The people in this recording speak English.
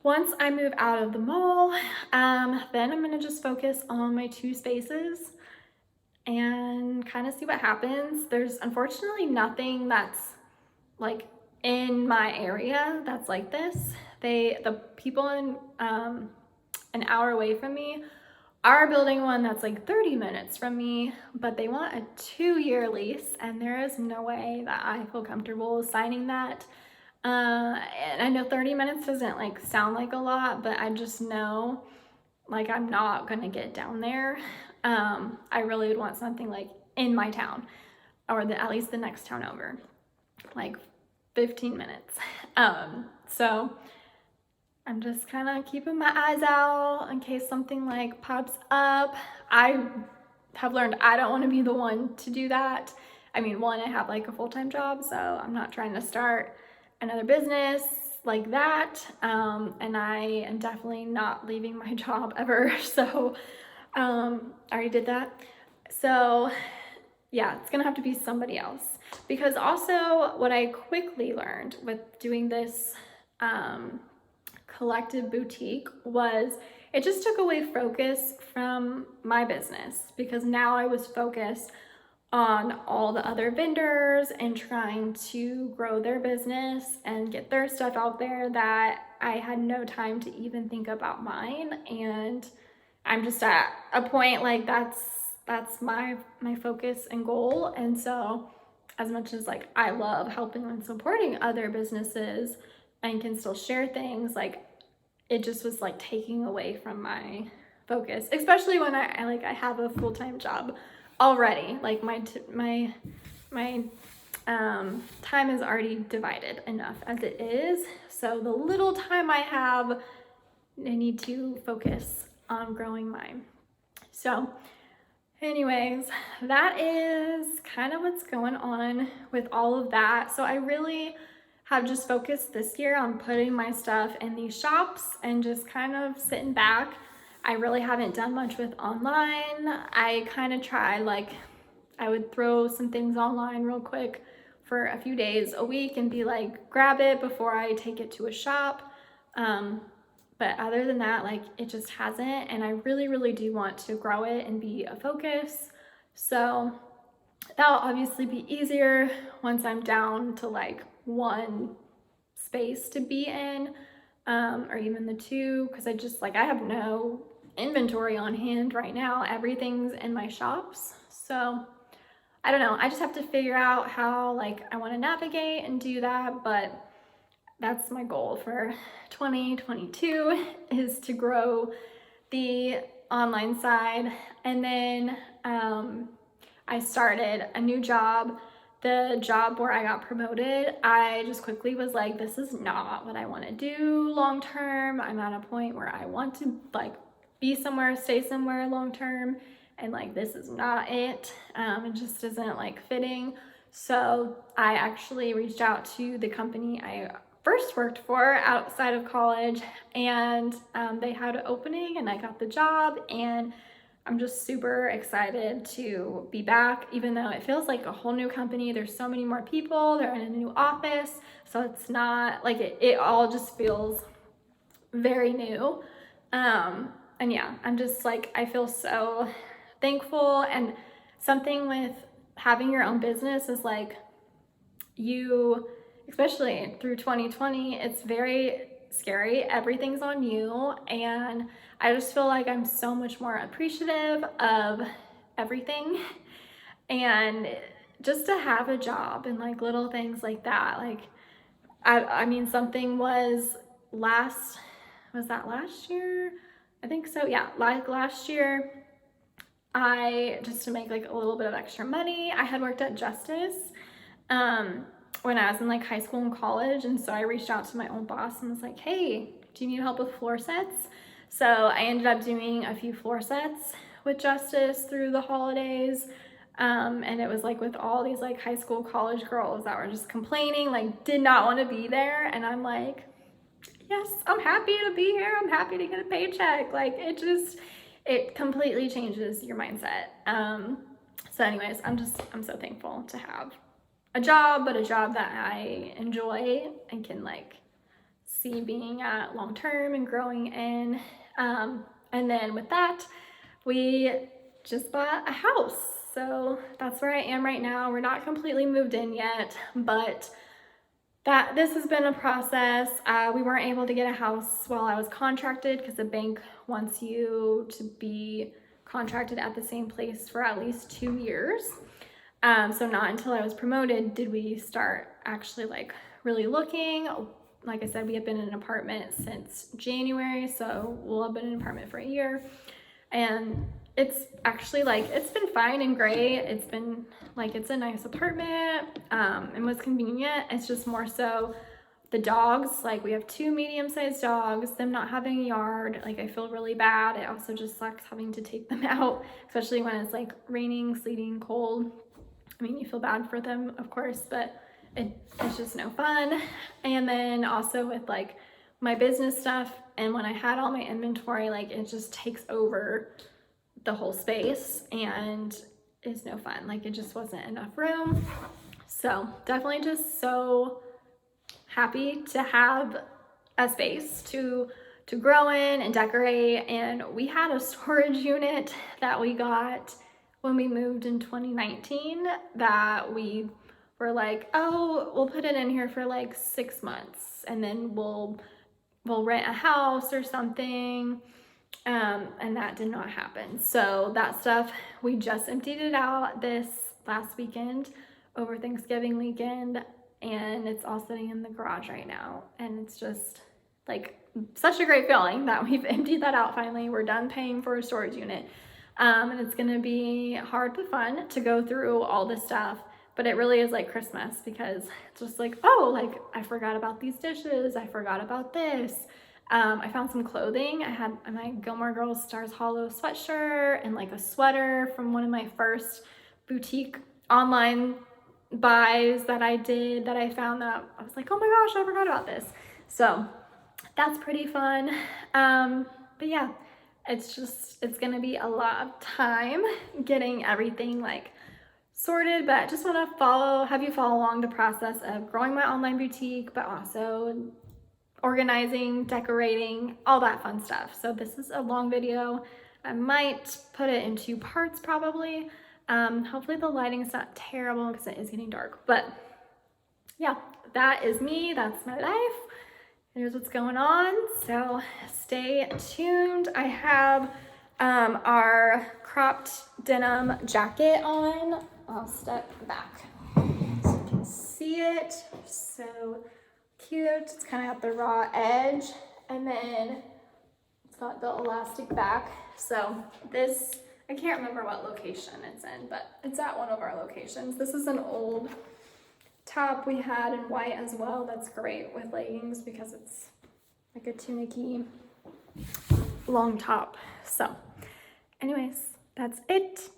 once I move out of the mall, then I'm gonna just focus on my two spaces and kind of see what happens. There's unfortunately nothing that's like in my area that's like this. The people in an hour away from me are building one that's like 30 minutes from me, but they want a 2-year lease, and there is no way that I feel comfortable signing that. And I know 30 minutes doesn't like sound like a lot, but I just know like I'm not gonna get down there. I really would want something like in my town, or at least the next town over, like 15 minutes. So I'm just kind of keeping my eyes out in case something like pops up. I have learned I don't want to be the one to do that. I mean, one, I have like a full-time job, so I'm not trying to start another business like that. And I am definitely not leaving my job ever. So I already did that. So yeah, it's gonna have to be somebody else. Because also what I quickly learned with doing this collective boutique was it just took away focus from my business, because now I was focused on all the other vendors and trying to grow their business and get their stuff out there, that I had no time to even think about mine. And I'm just at a point like that's my focus and goal. And so as much as like I love helping and supporting other businesses and can still share things, like it just was like taking away from my focus, especially when I have a full-time job already. Like my time is already divided enough as it is. So the little time I have, I need to focus on growing mine. So anyways, that is kind of what's going on with all of that. So I really have just focused this year on putting my stuff in these shops and just kind of sitting back. I really haven't done much with online. I kind of tried, like, I would throw some things online real quick for a few days a week and be like, grab it before I take it to a shop. But other than that, like, it just hasn't. And I really, really do want to grow it and be a focus. So that'll obviously be easier once I'm down to like one space to be in, or even the two, because I have no inventory on hand right now. Everything's in my shops. So I don't know. I just have to figure out how like I want to navigate and do that. But that's my goal for 2022, is to grow the online side. And then I started a new job. The job where I got promoted, I just quickly was like, this is not what I want to do long term. I'm at a point where I want to like be somewhere, stay somewhere long term, and like this is not it. It just isn't like fitting. So I actually reached out to the company I first worked for outside of college, and they had an opening and I got the job, and I'm just super excited to be back, even though it feels like a whole new company. There's so many more people, they're in a new office, so it's not like it all just feels very new. And yeah, I'm just like, I feel so thankful. And something with having your own business is like, you, especially through 2020, it's very scary. Everything's on you. And I just feel like I'm so much more appreciative of everything. And just to have a job and like little things like that, like, I mean, something was that last year? I think so. Yeah, like last year, I just to make like a little bit of extra money, I had worked at Justice when I was in like high school and college, and so I reached out to my old boss and was like, hey, do you need help with floor sets? So I ended up doing a few floor sets with Justice through the holidays. And it was like with all these like high school, college girls that were just complaining, like did not want to be there. And I'm like, yes, I'm happy to be here. I'm happy to get a paycheck. Like it completely changes your mindset. So anyways, I'm so thankful to have a job, but a job that I enjoy and can like see being at long term and growing in. And then with that, we just bought a house. So that's where I am right now. We're not completely moved in yet, but this has been a process. We weren't able to get a house while I was contracted because the bank wants you to be contracted at the same place for at least 2 years. So not until I was promoted did we start actually like really looking. Like I said, we have been in an apartment since January, so we'll have been in an apartment for a year. And it's actually like, it's been fine and great. It's been like, it's a nice apartment, and was convenient. It's just more so the dogs, like we have 2 medium-sized dogs, them not having a yard, like I feel really bad. It also just sucks having to take them out, especially when it's like raining, sleeting, cold. I mean, you feel bad for them, of course, but it's just no fun. And then also with like my business stuff, and when I had all my inventory, like it just takes over the whole space and is no fun. Like it just wasn't enough room. So definitely just so happy to have a space to grow in and decorate. And we had a storage unit that we got when we moved in 2019 that we were like, oh, we'll put it in here for like 6 months and then we'll rent a house or something. And that did not happen. So that stuff, we just emptied it out this last weekend over Thanksgiving weekend, and it's all sitting in the garage right now. And it's just like such a great feeling that we've emptied that out finally. We're done paying for a storage unit. And it's gonna be hard but fun to go through all this stuff, but it really is like Christmas because it's just like, oh, like I forgot about these dishes, I forgot about this. I found some clothing. I had my Gilmore Girls Stars Hollow sweatshirt and like a sweater from one of my first boutique online buys that I did, that I found that I was like, oh my gosh, I forgot about this. So that's pretty fun. But yeah, it's gonna be a lot of time getting everything like sorted, but I just want to have you follow along the process of growing my online boutique, but also organizing, decorating, all that fun stuff. So this is a long video. I might put it in 2 parts probably. Hopefully the lighting's not terrible because it is getting dark, but yeah, that is me, that's my life. Here's what's going on, so stay tuned. I have our cropped denim jacket on. I'll step back so you can see it. So cute. It's kind of got the raw edge, and then it's got the elastic back. So this, I can't remember what location it's in, but it's at one of our locations. This is an old top we had in white as well. That's great with leggings because it's like a tunicky long top. So anyways, that's it.